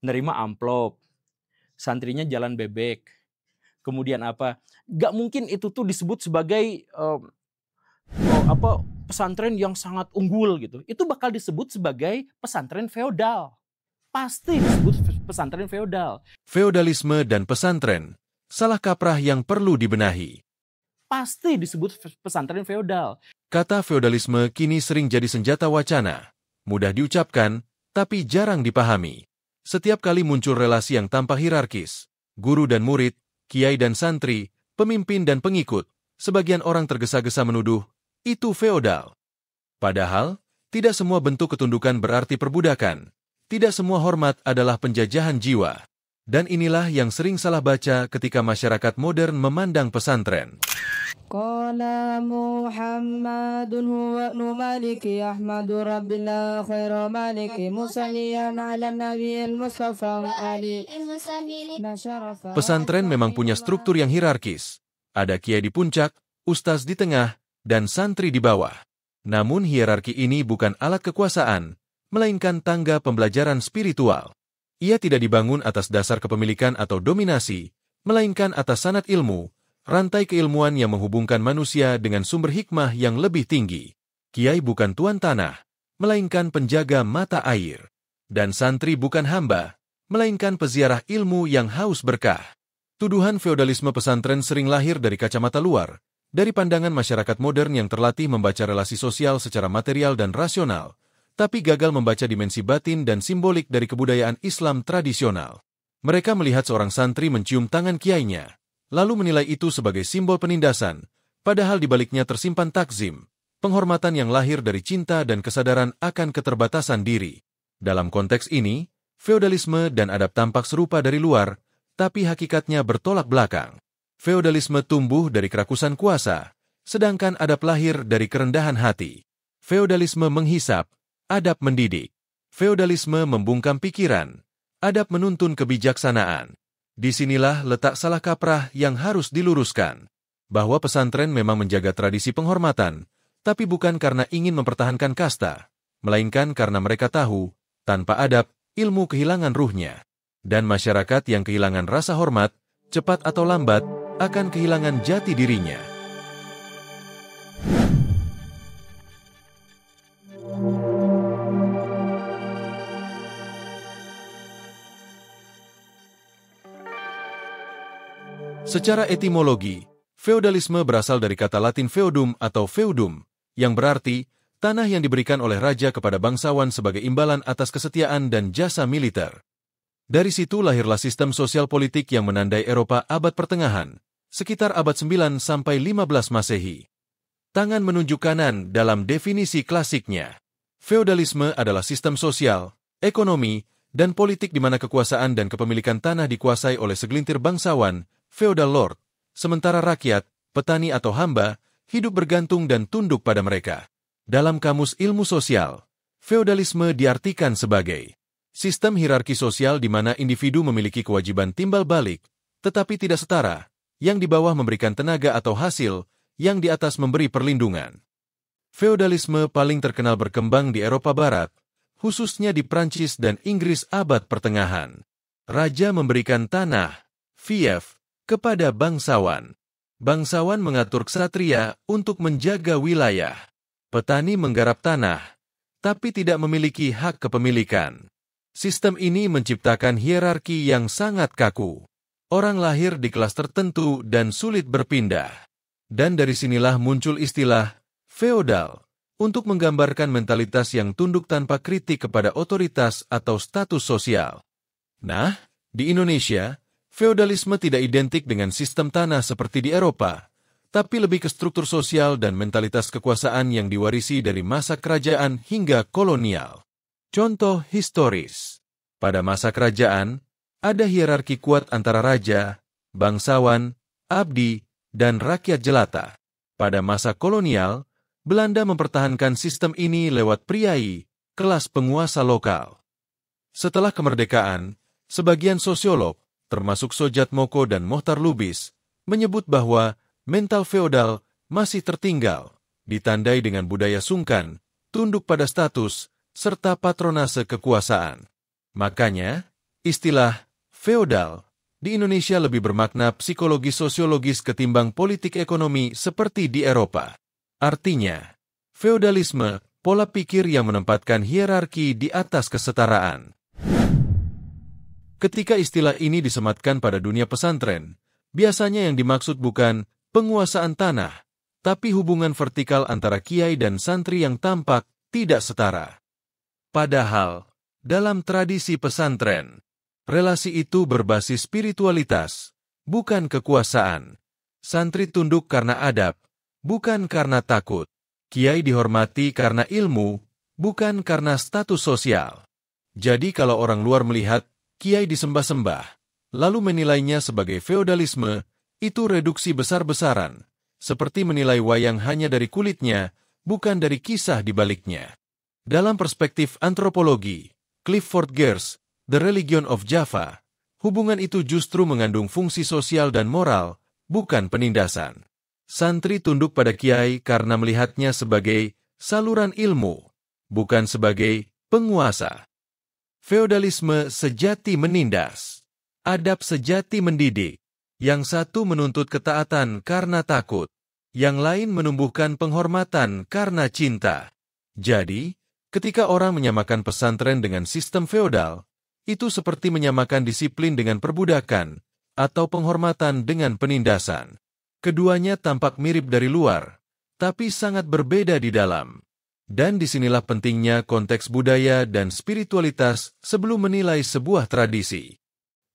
nerima amplop, santrinya jalan bebek, kemudian apa, nggak mungkin itu tuh disebut sebagai pesantren yang sangat unggul gitu. Itu bakal disebut sebagai pesantren feodal. Pasti disebut pesantren feodal. Feodalisme dan pesantren, salah kaprah yang perlu dibenahi. Pasti disebut pesantren feodal. Kata feodalisme kini sering jadi senjata wacana, mudah diucapkan, tapi jarang dipahami. Setiap kali muncul relasi yang tampak hierarkis, guru dan murid, kiai dan santri, pemimpin dan pengikut, sebagian orang tergesa-gesa menuduh, itu feodal. Padahal, tidak semua bentuk ketundukan berarti perbudakan. Tidak semua hormat adalah penjajahan jiwa. Dan inilah yang sering salah baca ketika masyarakat modern memandang pesantren. Qala Muhammadun huwa ibnu Maliki Ahmadu Rabbillah khairu maliki musalliyan ala nabiyil Mustafa Ali. Pesantren memang punya struktur yang hierarkis. Ada kiai di puncak, ustaz di tengah, dan santri di bawah. Namun hierarki ini bukan alat kekuasaan, melainkan tangga pembelajaran spiritual. Ia tidak dibangun atas dasar kepemilikan atau dominasi, melainkan atas sanad ilmu, rantai keilmuan yang menghubungkan manusia dengan sumber hikmah yang lebih tinggi. Kiai bukan tuan tanah, melainkan penjaga mata air. Dan santri bukan hamba, melainkan peziarah ilmu yang haus berkah. Tuduhan feodalisme pesantren sering lahir dari kacamata luar, dari pandangan masyarakat modern yang terlatih membaca relasi sosial secara material dan rasional, tapi gagal membaca dimensi batin dan simbolik dari kebudayaan Islam tradisional. Mereka melihat seorang santri mencium tangan kiainya, lalu menilai itu sebagai simbol penindasan, padahal di baliknya tersimpan takzim, penghormatan yang lahir dari cinta dan kesadaran akan keterbatasan diri. Dalam konteks ini, feodalisme dan adab tampak serupa dari luar, tapi hakikatnya bertolak belakang. Feodalisme tumbuh dari kerakusan kuasa, sedangkan adab lahir dari kerendahan hati. Feodalisme menghisap, adab mendidik. Feodalisme membungkam pikiran, adab menuntun kebijaksanaan. Disinilah letak salah kaprah yang harus diluruskan. Bahwa pesantren memang menjaga tradisi penghormatan, tapi bukan karena ingin mempertahankan kasta, melainkan karena mereka tahu, tanpa adab, ilmu kehilangan ruhnya. Dan masyarakat yang kehilangan rasa hormat, cepat atau lambat, akan kehilangan jati dirinya. Secara etimologi, feodalisme berasal dari kata Latin feudum atau feudum, yang berarti tanah yang diberikan oleh raja kepada bangsawan sebagai imbalan atas kesetiaan dan jasa militer. Dari situ lahirlah sistem sosial politik yang menandai Eropa abad pertengahan, sekitar abad 9 sampai 15 Masehi. Tangan menunjuk kanan dalam definisi klasiknya. Feodalisme adalah sistem sosial, ekonomi, dan politik di mana kekuasaan dan kepemilikan tanah dikuasai oleh segelintir bangsawan, feudal lord, sementara rakyat, petani atau hamba, hidup bergantung dan tunduk pada mereka. Dalam kamus ilmu sosial, feodalisme diartikan sebagai sistem hierarki sosial di mana individu memiliki kewajiban timbal balik, tetapi tidak setara, yang di bawah memberikan tenaga atau hasil, yang di atas memberi perlindungan. Feodalisme paling terkenal berkembang di Eropa Barat, khususnya di Prancis dan Inggris abad pertengahan. Raja memberikan tanah, fief, kepada bangsawan. Bangsawan mengatur ksatria untuk menjaga wilayah. Petani menggarap tanah, tapi tidak memiliki hak kepemilikan. Sistem ini menciptakan hierarki yang sangat kaku. Orang lahir di kelas tertentu dan sulit berpindah. Dan dari sinilah muncul istilah feodal, untuk menggambarkan mentalitas yang tunduk tanpa kritik kepada otoritas atau status sosial. Nah, di Indonesia, feodalisme tidak identik dengan sistem tanah seperti di Eropa, tapi lebih ke struktur sosial dan mentalitas kekuasaan yang diwarisi dari masa kerajaan hingga kolonial. Contoh historis. Pada masa kerajaan, ada hierarki kuat antara raja, bangsawan, abdi, dan rakyat jelata. Pada masa kolonial, Belanda mempertahankan sistem ini lewat priai, kelas penguasa lokal. Setelah kemerdekaan, sebagian sosiolog, termasuk Sojat Moko dan Mohtar Lubis, menyebut bahwa mental feodal masih tertinggal, ditandai dengan budaya sungkan, tunduk pada status, serta patronase kekuasaan. Makanya, Istilah feodal di Indonesia lebih bermakna psikologis-sosiologis ketimbang politik ekonomi seperti di Eropa. Artinya, feodalisme, pola pikir yang menempatkan hierarki di atas kesetaraan. Ketika istilah ini disematkan pada dunia pesantren, biasanya yang dimaksud bukan penguasaan tanah, tapi hubungan vertikal antara kiai dan santri yang tampak tidak setara. Padahal, dalam tradisi pesantren, relasi itu berbasis spiritualitas, bukan kekuasaan. Santri tunduk karena adab, bukan karena takut. Kiai dihormati karena ilmu, bukan karena status sosial. Jadi kalau orang luar melihat kiai disembah-sembah, lalu menilainya sebagai feodalisme, itu reduksi besar-besaran, seperti menilai wayang hanya dari kulitnya, bukan dari kisah di baliknya. Dalam perspektif antropologi, Clifford Geertz, The Religion of Java, hubungan itu justru mengandung fungsi sosial dan moral, bukan penindasan. Santri tunduk pada kiai karena melihatnya sebagai saluran ilmu, bukan sebagai penguasa. Feodalisme sejati menindas, adab sejati mendidik. Yang satu menuntut ketaatan karena takut, yang lain menumbuhkan penghormatan karena cinta. Jadi, ketika orang menyamakan pesantren dengan sistem feodal, itu seperti menyamakan disiplin dengan perbudakan, atau penghormatan dengan penindasan. Keduanya tampak mirip dari luar, tapi sangat berbeda di dalam. Dan disinilah pentingnya konteks budaya dan spiritualitas sebelum menilai sebuah tradisi.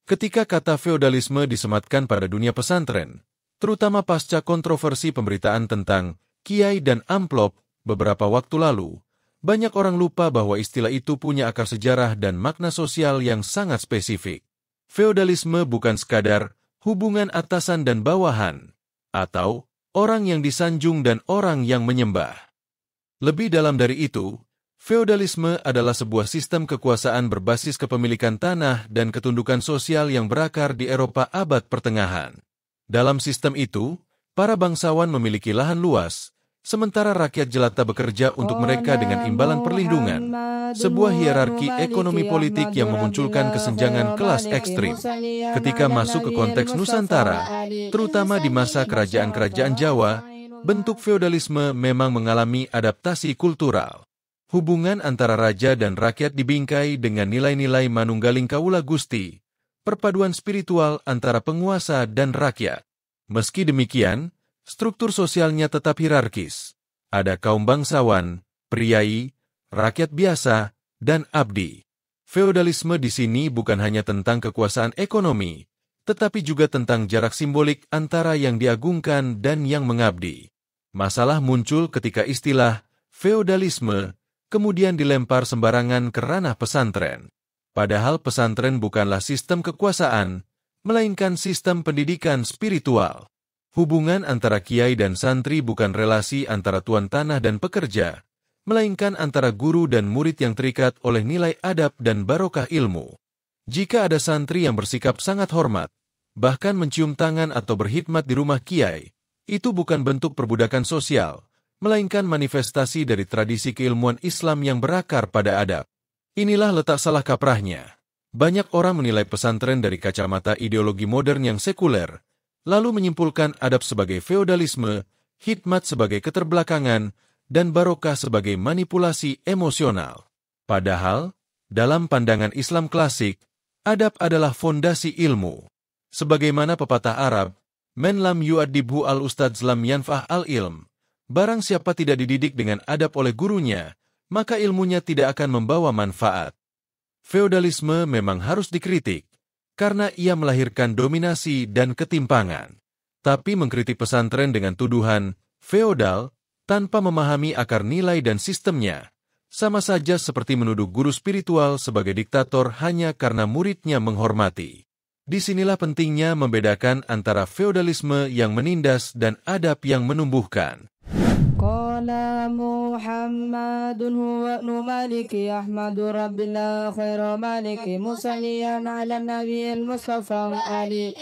Ketika kata feodalisme disematkan pada dunia pesantren, terutama pasca kontroversi pemberitaan tentang kiai dan amplop beberapa waktu lalu, banyak orang lupa bahwa istilah itu punya akar sejarah dan makna sosial yang sangat spesifik. Feodalisme bukan sekadar hubungan atasan dan bawahan, atau orang yang disanjung dan orang yang menyembah. Lebih dalam dari itu, feodalisme adalah sebuah sistem kekuasaan berbasis kepemilikan tanah dan ketundukan sosial yang berakar di Eropa abad pertengahan. Dalam sistem itu, para bangsawan memiliki lahan luas, sementara rakyat jelata bekerja untuk mereka dengan imbalan perlindungan, sebuah hierarki ekonomi politik yang memunculkan kesenjangan kelas ekstrim. Ketika masuk ke konteks Nusantara, terutama di masa kerajaan-kerajaan Jawa, bentuk feodalisme memang mengalami adaptasi kultural. Hubungan antara raja dan rakyat dibingkai dengan nilai-nilai manunggaling kawula gusti, perpaduan spiritual antara penguasa dan rakyat. Meski demikian, struktur sosialnya tetap hierarkis. Ada kaum bangsawan, priai, rakyat biasa, dan abdi. Feodalisme di sini bukan hanya tentang kekuasaan ekonomi, tetapi juga tentang jarak simbolik antara yang diagungkan dan yang mengabdi. Masalah muncul ketika istilah feodalisme kemudian dilempar sembarangan ke ranah pesantren. Padahal pesantren bukanlah sistem kekuasaan, melainkan sistem pendidikan spiritual. Hubungan antara kiai dan santri bukan relasi antara tuan tanah dan pekerja, melainkan antara guru dan murid yang terikat oleh nilai adab dan barokah ilmu. Jika ada santri yang bersikap sangat hormat, bahkan mencium tangan atau berkhidmat di rumah kiai, itu bukan bentuk perbudakan sosial, melainkan manifestasi dari tradisi keilmuan Islam yang berakar pada adab. Inilah letak salah kaprahnya. Banyak orang menilai pesantren dari kacamata ideologi modern yang sekuler, lalu menyimpulkan adab sebagai feodalisme, khidmat sebagai keterbelakangan, dan barokah sebagai manipulasi emosional. Padahal, dalam pandangan Islam klasik, adab adalah fondasi ilmu. Sebagaimana pepatah Arab, "Men lam yu'adibhu al-ustadz lam yanfah al-ilm." Barang siapa tidak dididik dengan adab oleh gurunya, maka ilmunya tidak akan membawa manfaat. Feodalisme memang harus dikritik, karena ia melahirkan dominasi dan ketimpangan. Tapi mengkritik pesantren dengan tuduhan feodal tanpa memahami akar nilai dan sistemnya, sama saja seperti menuduh guru spiritual sebagai diktator hanya karena muridnya menghormati. Disinilah pentingnya membedakan antara feodalisme yang menindas dan adab yang menumbuhkan. Qala Muhammadun huwa ibnu Maliki Ahmadu Rabbillah khairu maliki musalliyan ala nabiyil Mustafa Ali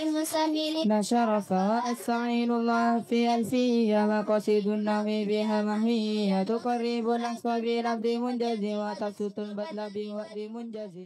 Nasyarafa asta'inullah fi alfiyya maqasidun nabi biha mahiyya tuqarribul aswabi rabbi munjazi wa tafsutul batlabi wa di munjazi